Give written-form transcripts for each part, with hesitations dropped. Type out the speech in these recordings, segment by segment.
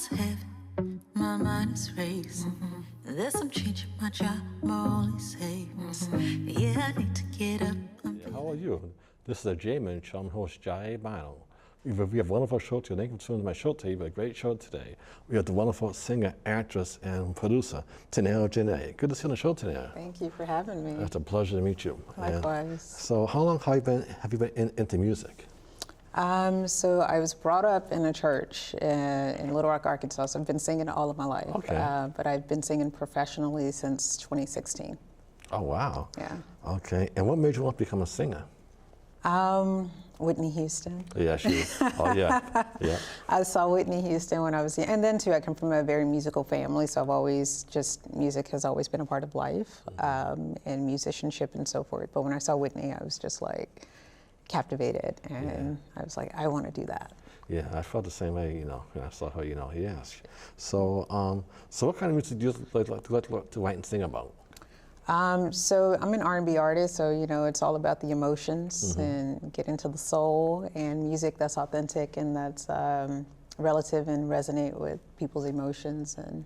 is heavy, my mind is racing. There's some change in my job, I'm always saving. Yeah, I need to get up. How are you? This is the Jayman Show. I'm host Jaiye Bynoe. We have a wonderful show today. Thank you for tuning to my show today. We have a great show today. We have the wonderful singer, actress, and producer, Tenille Ja'Nae. Good to see you on the show, Tenille. Thank you for having me. It's a pleasure to meet you. Likewise. And so how long have you been into music? So I was brought up in a church in Little Rock, Arkansas. So I've been singing all of my life. Okay. But I've been singing professionally since 2016. Oh, wow. Yeah. Okay. And what made you want to become a singer? Whitney Houston. Yeah, she. Oh, yeah. Yeah. I saw Whitney Houston when I was young. And then, too, I come from a very musical family. So I've always music has always been a part of life, and musicianship and so forth. But when I saw Whitney, I was just like captivated. And I was like, I want to do that. Yeah, I felt the same way, when I saw her, yes. So, so what kind of music do you like to write and sing about? So I'm an R&B artist, so it's all about the emotions and get into the soul and music that's authentic and that's relative and resonate with people's emotions and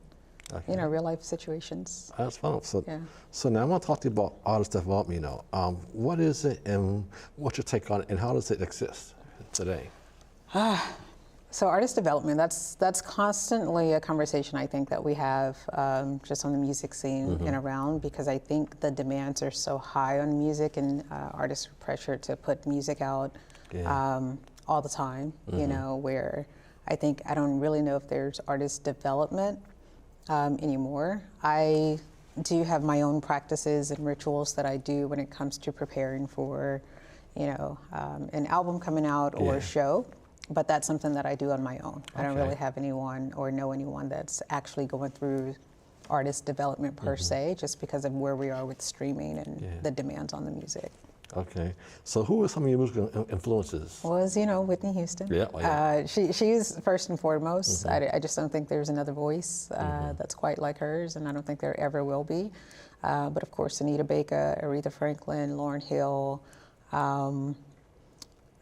real life situations. That's fun. So, yeah. So now I want to talk to you about artist development. What is it and what's your take on it and how does it exist today? So artist development, that's constantly a conversation I think that we have just on the music scene and around, because I think the demands are so high on music and artists are pressured to put music out all the time, where I think I don't really know if there's artist development anymore. I do have my own practices and rituals that I do when it comes to preparing for, an album coming out or a show. But that's something that I do on my own. I don't really have anyone or know anyone that's actually going through artist development per se, just because of where we are with streaming and the demands on the music. Okay. So who are some of your musical influences? Was, Whitney Houston. Yeah. She's first and foremost. I just don't think there's another voice that's quite like hers, and I don't think there ever will be. But of course, Anita Baker, Aretha Franklin, Lauryn Hill,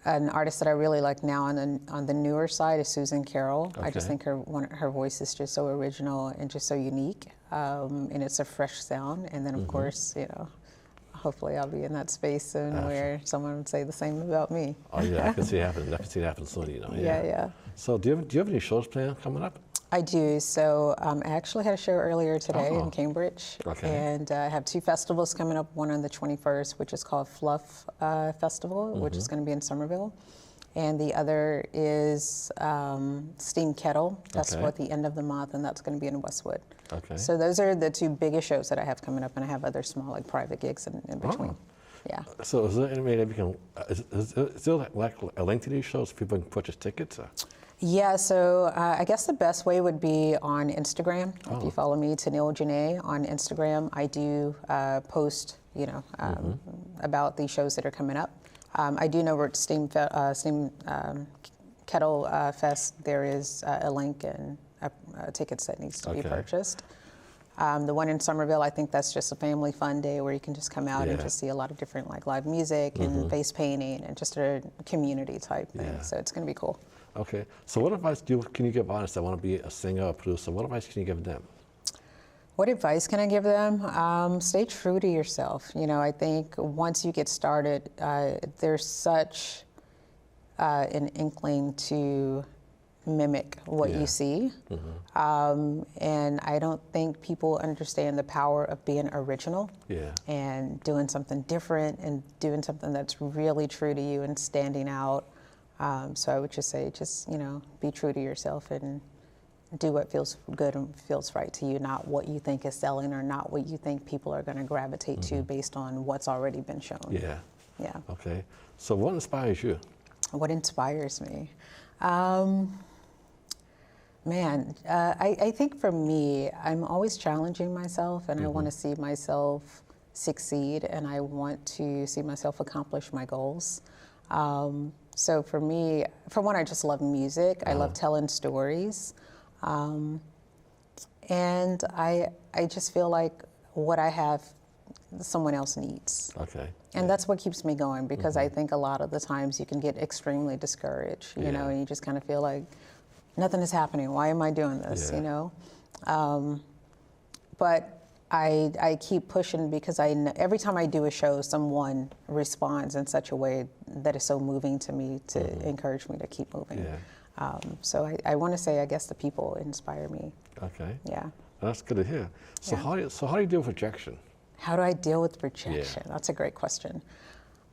an artist that I really like now on the newer side is Susan Carroll. I just think her voice is just so original and just so unique, and it's a fresh sound. And then of course, hopefully I'll be in that space soon where someone would say the same about me. Oh yeah, I can see it happen. I can see it happen soon. Yeah. So do you have any shows planned coming up? I do. So I actually had a show earlier today in Cambridge, and I have two festivals coming up. One on the 21st, which is called Fluff Festival, which is going to be in Somerville, and the other is Steam Kettle Festival at the end of the month, and that's going to be in Westwood. Okay. So those are the two biggest shows that I have coming up, and I have other small private gigs in between. Yeah. So is there any way that we can? Is there like a link to these shows so people can purchase tickets? Yeah, so I guess the best way would be on Instagram. If you follow me, Tenille Ja'Nae on Instagram, I do post, about the shows that are coming up. I do know we're at Steam Kettle Fest. There is a link and tickets that needs to be purchased. The one in Somerville, I think that's just a family fun day where you can just come out and just see a lot of different live music and face painting and just a community type thing. So it's going to be cool. Okay, so what advice can you give artists that want to be a singer or producer? What advice can you give them? What advice can I give them? Stay true to yourself. I think once you get started, there's such an inkling to mimic what you see. And I don't think people understand the power of being original and doing something different and doing something that's really true to you and standing out. So I would just say, be true to yourself and do what feels good and feels right to you, not what you think is selling or not what you think people are going to gravitate to based on what's already been shown. Yeah. Okay. So what inspires you? What inspires me? I think for me, I'm always challenging myself, and I want to see myself succeed, and I want to see myself accomplish my goals. So for me, for one, I just love music. I love telling stories. And I just feel like what I have, someone else needs. Okay. And that's what keeps me going, because I think a lot of the times you can get extremely discouraged, and you just kind of feel like, nothing is happening. Why am I doing this? Yeah. You know, but I keep pushing because every time I do a show, someone responds in such a way that is so moving to me to encourage me to keep moving. Yeah. So I want to say, I guess the people inspire me. Okay. Yeah. That's good to hear. So Yeah. how do you deal with rejection? How do I deal with rejection? That's a great question.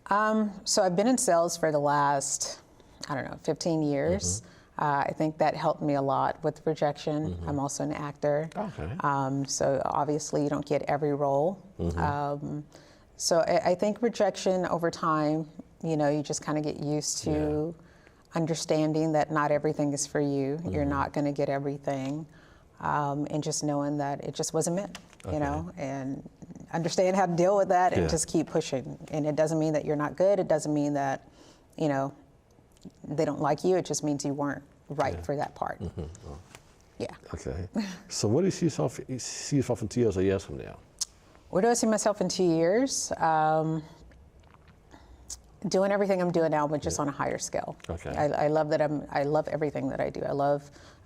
So I've been in sales for the last, 15 years. I think that helped me a lot with rejection. I'm also an actor. Okay. So obviously you don't get every role. So I think rejection over time, you just kind of get used to understanding that not everything is for you. You're not going to get everything. And just knowing that it just wasn't meant, and understand how to deal with that and just keep pushing. And it doesn't mean that you're not good. It doesn't mean that, they don't like you. It just means you weren't right for that part. Yeah. Okay. So what do you see yourself in 2 years or years from now? Where do I see myself in 2 years? Doing everything I'm doing now, but just on a higher scale. Okay. I love that I love everything that I do.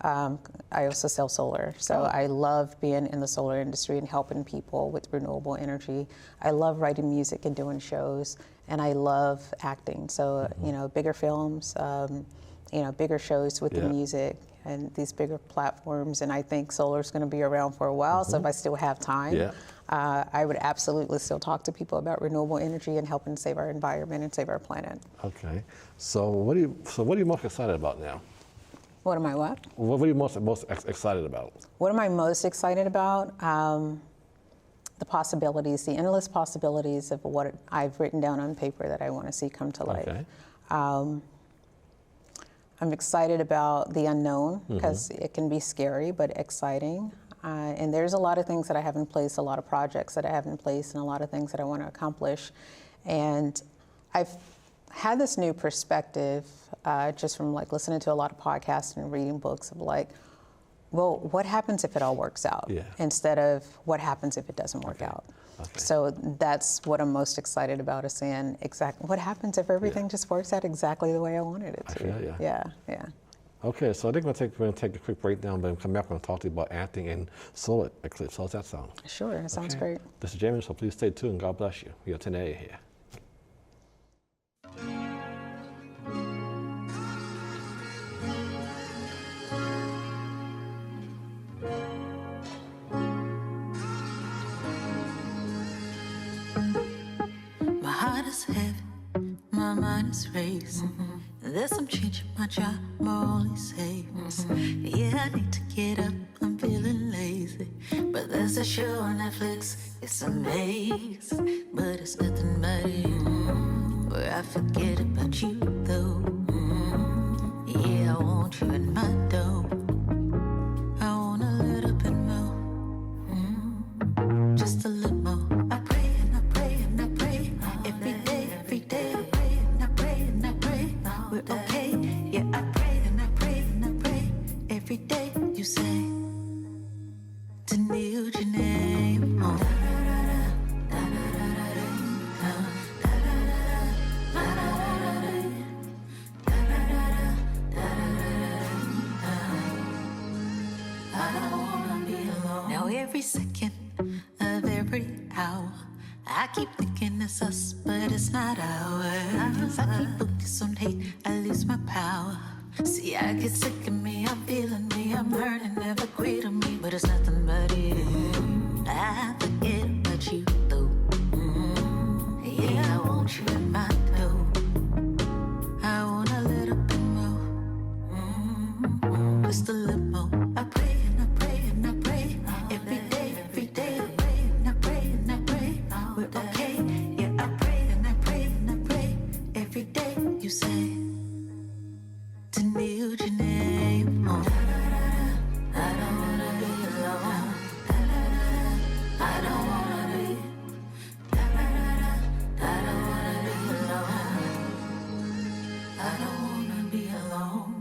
I also sell solar. So I love being in the solar industry and helping people with renewable energy. I love writing music and doing shows, and I love acting. So, bigger films, bigger shows with the music and these bigger platforms. And I think solar's going to be around for a while. So if I still have time, I would absolutely still talk to people about renewable energy and helping save our environment and save our planet. Okay. So what are you most excited about now? What am I what? What are you most excited about? What am I most excited about? The possibilities, the endless possibilities of what I've written down on paper that I want to see come to life. Okay. I'm excited about the unknown because it can be scary but exciting. And there's a lot of things that I have in place, a lot of projects that I have in place, and a lot of things that I want to accomplish. And I've had this new perspective just from listening to a lot of podcasts and reading books of well, what happens if it all works out? Instead of what happens if it doesn't work out. Okay. So that's what I'm most excited about, is saying exactly what happens if everything just works out exactly the way I wanted it to. Yeah. Okay, so I think we're going to take a quick break now, but come back and talk to you about acting in solar eclipse. How's that sound? Sure, that sounds great. This is Jayman, so please stay tuned. God bless you. We are Tenille here. My heart is heavy, my mind is racing. There's some change in my job, my only savings. Yeah, I need to get up, I'm feeling lazy. But there's a show on Netflix, it's amazing. But it's nothing but you, where I forget about you though. Yeah, I want you in my dough. I want a little bit more, just a little more. I pray and I pray and I pray every day I pray and I pray and I pray we're okay. Yeah, I pray and I pray and I pray every day. You say Tenille Ja'Nae, oh. Now every second of every hour I keep thinking it's us, but it's not ours. I keep focused on hate, I lose my power. See, I get sick of me, I'm feeling me, I'm hurting, never quit on me, but it's nothing but you. I forget about you though. Yeah, I want you in my dough. I want a little bit more, just a little more. I pray and I pray and I pray every day I pray and I pray and I pray we're okay. Yeah, I pray and I pray and I pray every day. You say Tenille Ja'Nae, oh. I don't wanna be alone. I don't wanna be. I don't wanna be alone. I don't wanna be alone.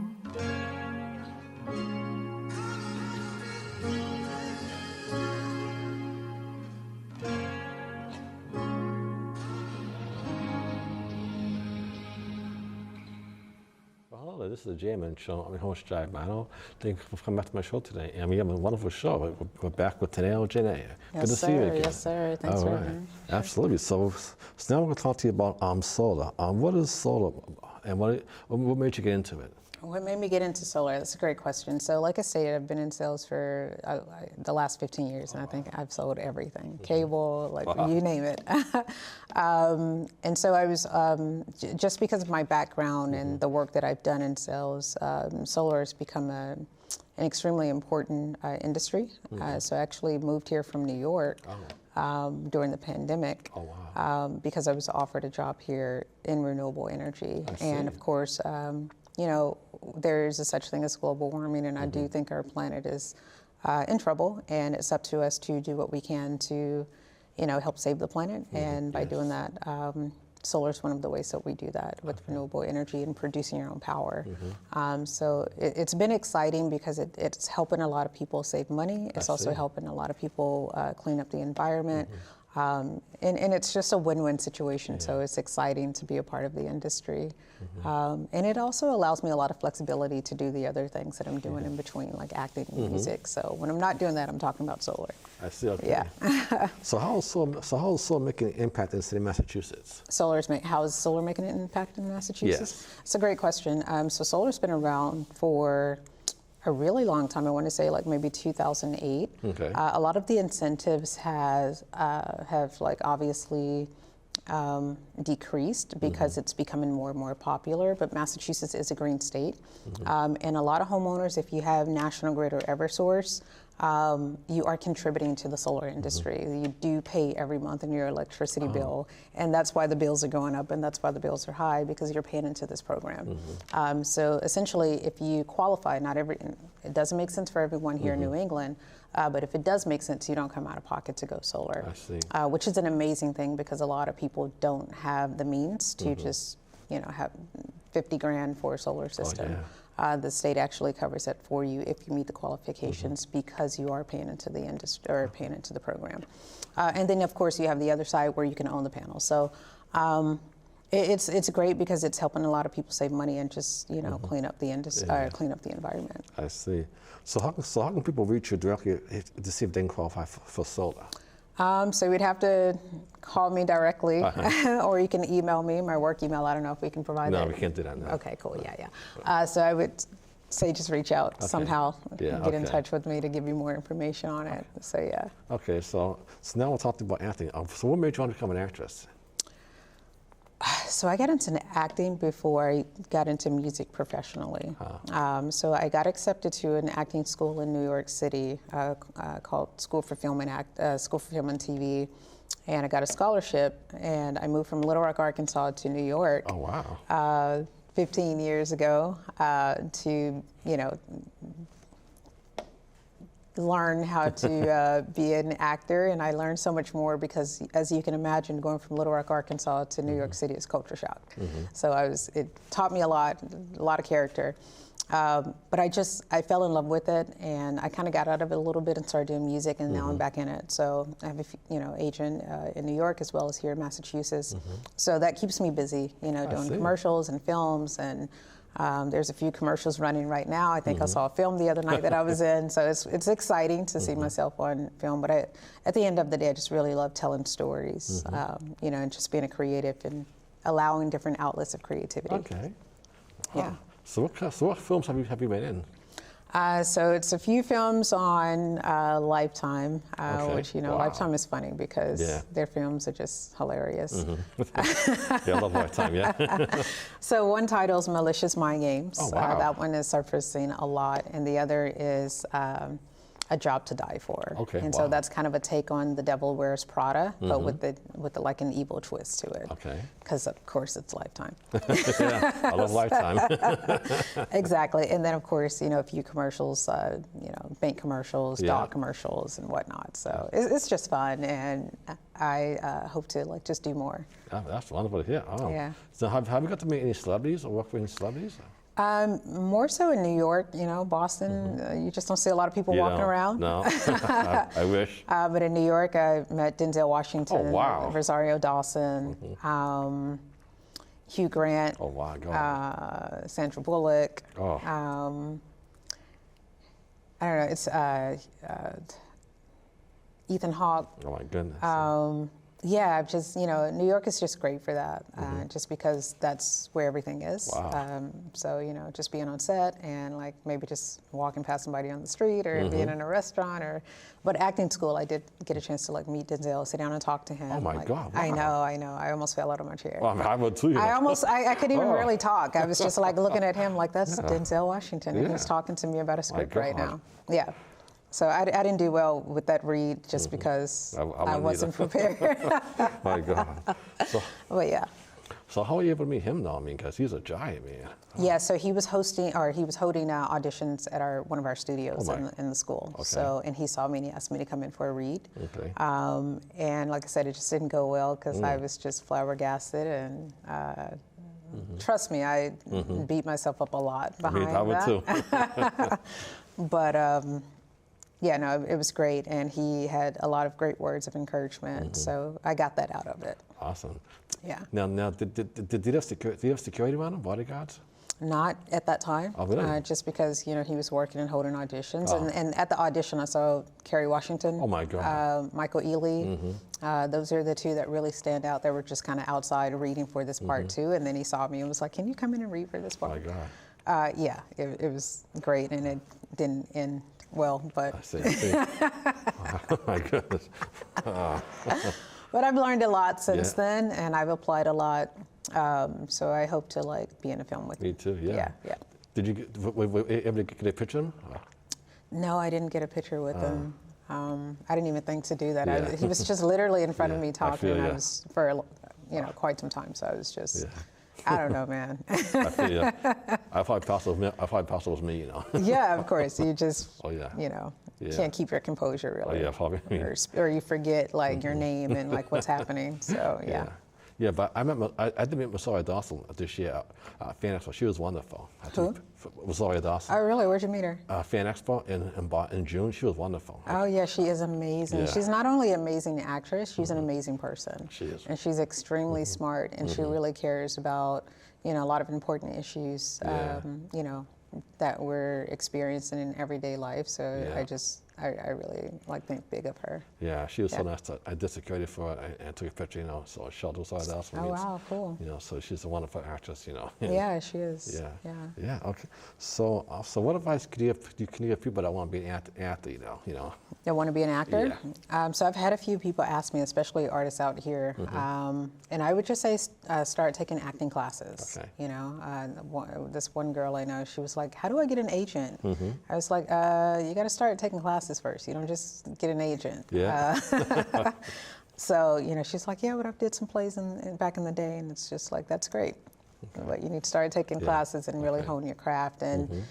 This is the Jayman Show. I'm your host, Jaiye Bynoe. Thank you for coming back to my show today. And we have a wonderful show. We're back with Tenille Ja'Nae. Good to see you again. Yes, sir. Thanks for having me. Absolutely. So now we're going to talk to you about solar. What is solar, and what made you get into it? What made me get into solar? That's a great question. So like I said, I've been in sales for the last 15 years, and I think I've sold everything. Cable, like you name it. And so I was, just because of my background and the work that I've done in sales, solar has become an extremely important industry. So I actually moved here from New York during the pandemic because I was offered a job here in renewable energy. And of course, you know, there's a such thing as global warming, and I do think our planet is in trouble, and it's up to us to do what we can to, you know, help save the planet. And by doing that, solar is one of the ways that we do that with renewable energy and producing your own power. So it's been exciting because it's helping a lot of people save money. It's also helping a lot of people clean up the environment. And it's just a win-win situation, so it's exciting to be a part of the industry. And it also allows me a lot of flexibility to do the other things that I'm doing in between, like acting and music. So when I'm not doing that, I'm talking about solar. I see. Okay. Yeah. So how is solar making an impact in the city of Massachusetts? How is solar making an impact in Massachusetts? Yes. It's a great question. So solar's been around for a really long time. I want to say like maybe 2008. Okay. A lot of the incentives have like obviously decreased because it's becoming more and more popular, but Massachusetts is a green state. And a lot of homeowners, if you have National Grid or Eversource, you are contributing to the solar industry. You do pay every month in your electricity bill, and that's why the bills are going up, and that's why the bills are high, because you're paying into this program. So essentially, if you qualify, it doesn't make sense for everyone here in New England, but if it does make sense, you don't come out of pocket to go solar. I see. Which is an amazing thing, because a lot of people don't have the means to just, you know, have 50 grand for a solar system. The state actually covers that for you if you meet the qualifications, because you are paying into the industry or paying into the program. And then of course you have the other side where you can own the panels. So it's great because it's helping a lot of people save money and just, you know, clean up the industry, clean up the environment. I see. So how can people reach you directly to see if they can qualify for solar? So you'd have to call me directly, or you can email me, my work email. I don't know if we can provide that. No, we can't do that now. Okay, cool, yeah. So I would say just reach out somehow, get in touch with me to give you more information on it, so yeah. Okay, so now we'll talk about acting. So what made you want to become an actress? So I got into acting before I got into music professionally. So I got accepted to an acting school in New York City called School for Film and TV, and I got a scholarship, and I moved from Little Rock, Arkansas to New York. Oh, wow. 15 years ago to, you know, learn how to be an actor, and I learned so much more because, as you can imagine, going from Little Rock, Arkansas to New York City is culture shock. So it taught me a lot of character. But I fell in love with it, and I kind of got out of it a little bit and started doing music, and now I'm back in it. So I have a agent in New York as well as here in Massachusetts. So that keeps me busy, you know, doing commercials and films, and there's a few commercials running right now. I think I saw a film the other night that I was in, so it's exciting to see myself on film. But at the end of the day, I just really love telling stories, you know, and just being a creative and allowing different outlets of creativity. Okay. Yeah. So what films have you been in? So it's a few films on Lifetime, which, you know, Lifetime is funny because their films are just hilarious. Yeah, I love Lifetime, yeah. So one title is Malicious Mind Games. Oh, wow. That one is surfacing a lot, and the other is A Job to Die For. Okay, and so that's kind of a take on The Devil Wears Prada, but with like an evil twist to it. Okay. Because of course it's Lifetime. Yeah, I love Lifetime. Exactly, and then of course, you know, a few commercials, you know, bank commercials, dog commercials, and whatnot. So it's just fun, and I hope to like just do more. Oh, that's wonderful to hear. Oh. Yeah. So have you got to meet any celebrities or work with any celebrities? More so in New York, you know, Boston, you just don't see a lot of people walking around. No, I wish. But in New York, I met Denzel Washington, Oh, wow. Rosario Dawson. Hugh Grant, Oh my God. Sandra Bullock. Oh. I don't know. It's Ethan Hawke. Oh my goodness. Yeah, I've just, New York is just great for that, just because that's where everything is. Wow. So, just being on set and like maybe just walking past somebody on the street or being in a restaurant but acting school, I did get a chance to like meet Denzel, sit down and talk to him. Oh my like, God, I wow. know. I almost fell out of my chair. Well, I mean, I would too. I couldn't even really talk. I was just like looking at him like, that's Denzel Washington. And he's talking to me about a script right now. Yeah. So I didn't do well with that read just because I wasn't prepared. My God. But yeah. So how were you able to meet him now? I mean, because he's a giant, man. Yeah, so he was holding auditions at one of our studios in the school. Okay. So, and he saw me and he asked me to come in for a read. Okay. And like I said, it just didn't go well because I was just flabbergasted and trust me, I beat myself up a lot behind that. I would too. But yeah, no, it was great, and he had a lot of great words of encouragement, so I got that out of it. Awesome. Yeah. Now, did you have security around him, bodyguards? Not at that time. Oh, really? Just because, he was working and holding auditions. And at the audition, I saw Kerry Washington. Oh, my God. Michael Ealy. Those are the two that really stand out. They were just kind of outside reading for this part too. And then he saw me and was like, can you come in and read for this part? Oh, my God. Yeah, it was great. And it didn't end well, but. I see. Oh, my goodness. But I've learned a lot since then, and I've applied a lot. So I hope to like be in a film with him. Me too, yeah. Yeah. Did you were you able to get a picture of him? No, I didn't get a picture with him. I didn't even think to do that. Yeah. He was just literally in front of me talking. I was for quite some time, so I was just. I don't know, man. I feel you. I thought possible was me, Yeah, of course. You just, Yeah. can't keep your composure really. Oh, yeah, probably. Or you forget like your name and like what's happening. So yeah. Yeah, but I did meet Rosario Dawson this year at Fan Expo. She was wonderful. Who? Rosario Dawson. Oh, really? Where'd you meet her? Fan Expo in June. She was wonderful. Oh, yeah, she is amazing. Yeah. She's not only an amazing actress, she's an amazing person. She is. And she's extremely smart, and she really cares about, a lot of important issues, that we're experiencing in everyday life. So I really think big of her. Yeah, she was so nice. I did security for her and took a picture, so showed Rosario Dawson. Oh, wow, cool. So she's a wonderful actress, Yeah, she is. Yeah, okay. So what advice can you give people that want to be an actor, That want to be an actor? Yeah. So I've had a few people ask me, especially artists out here, and I would just say start taking acting classes. Okay. This one girl I know, she was like, how do I get an agent? I was like, you got to start taking classes first. You don't just get an agent. Yeah. So, she's like, yeah, but I did some plays back in the day, and it's just like, that's great. Okay. But you need to start taking classes and really hone your craft. And,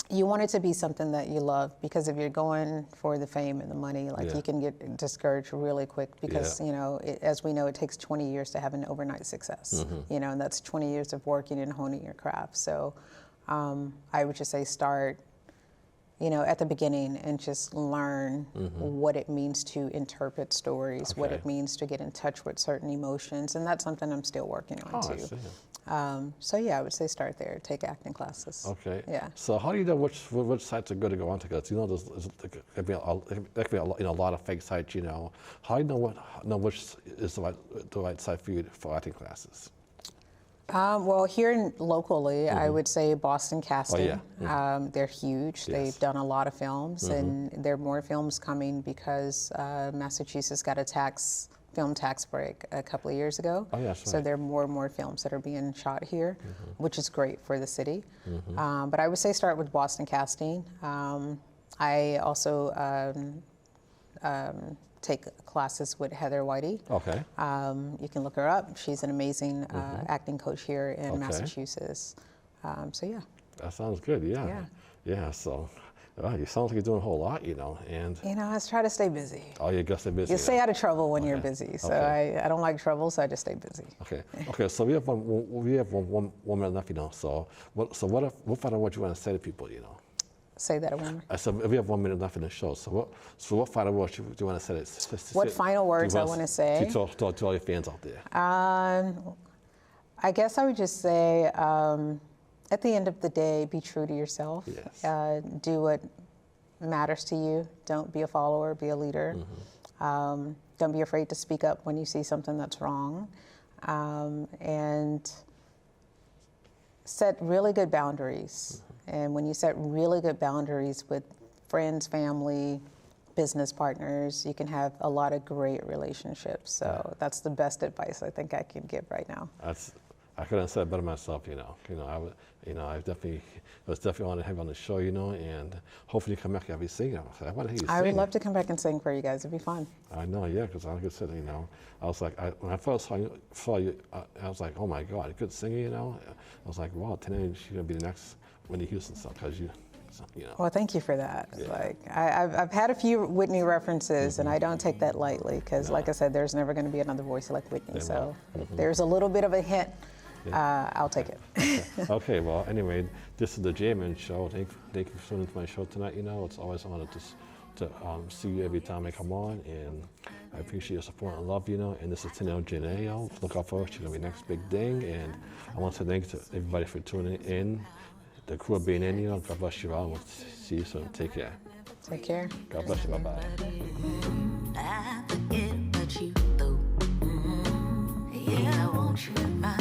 you want it to be something that you love, because if you're going for the fame and the money, you can get discouraged really quick because, as we know, it takes 20 years to have an overnight success, and that's 20 years of working and honing your craft. So I would just say start, at the beginning and just learn what it means to interpret stories, what it means to get in touch with certain emotions. And that's something I'm still working on too. So yeah, I would say start there, take acting classes. Okay. Yeah. So how do you know which sites are good to go onto? Because there could be a lot of fake sites. How do you know which is the right site for you for acting classes? Well, here locally, I would say Boston Casting. They're huge. Yes. They've done a lot of films, and there are more films coming because Massachusetts got a film tax break a couple of years ago. Oh, yes, So right. there are more and more films that are being shot here, which is great for the city. But I would say start with Boston Casting. I also take classes with Heather Whitey. Okay. You can look her up. She's an amazing acting coach here in Massachusetts. So yeah. That sounds good. Yeah. Yeah. So, you sound like you're doing a whole lot, and. I just try to stay busy. Oh, you got to stay busy. You stay out of trouble when you're busy. So I don't like trouble, so I just stay busy. Okay. Okay. So we have one minute left, So what final words you want to say to people, Say that again. So we have 1 minute left in the show. So what final words do you want to say? What final words I want to say? To all your fans out there. I guess I would just say, at the end of the day, be true to yourself. Yes. Do what matters to you. Don't be a follower, be a leader. Don't be afraid to speak up when you see something that's wrong. And set really good boundaries. And when you set really good boundaries with friends, family, business partners, you can have a lot of great relationships. So that's the best advice I think I can give right now. I couldn't have said it better myself, you know. I was definitely want to have you on the show, you know, and hopefully you come back and have you sing. I want to hear you sing. I would love to come back and sing for you guys. It'd be fun. I know, yeah, because like I said, you know, I was like, when I first saw you, I was like, oh my God, you could sing, you know. I was like, wow, Tenille, she's gonna be the next Whitney Houston song, because you know. Well, thank you for that. Yeah. Like, I've had a few Whitney references, and I don't take that lightly, because like I said, there's never going to be another voice like Whitney. So if there's a little bit of a hint, I'll take it. Okay, well, anyway, this is the Jayman Show. Thank you for tuning into my show tonight. You know, it's always an honor to see you every time I come on, and I appreciate your support and love, you know. And this is Tenille Ja'Nae, yo. Look out for her. She's going to be the next big thing. And I want to thank everybody for tuning in. The crew of being in, you know. God bless you all. We'll see you soon. Take care. Take care. God bless you. Bye-bye. I forget about you, though. Yeah, I want you in my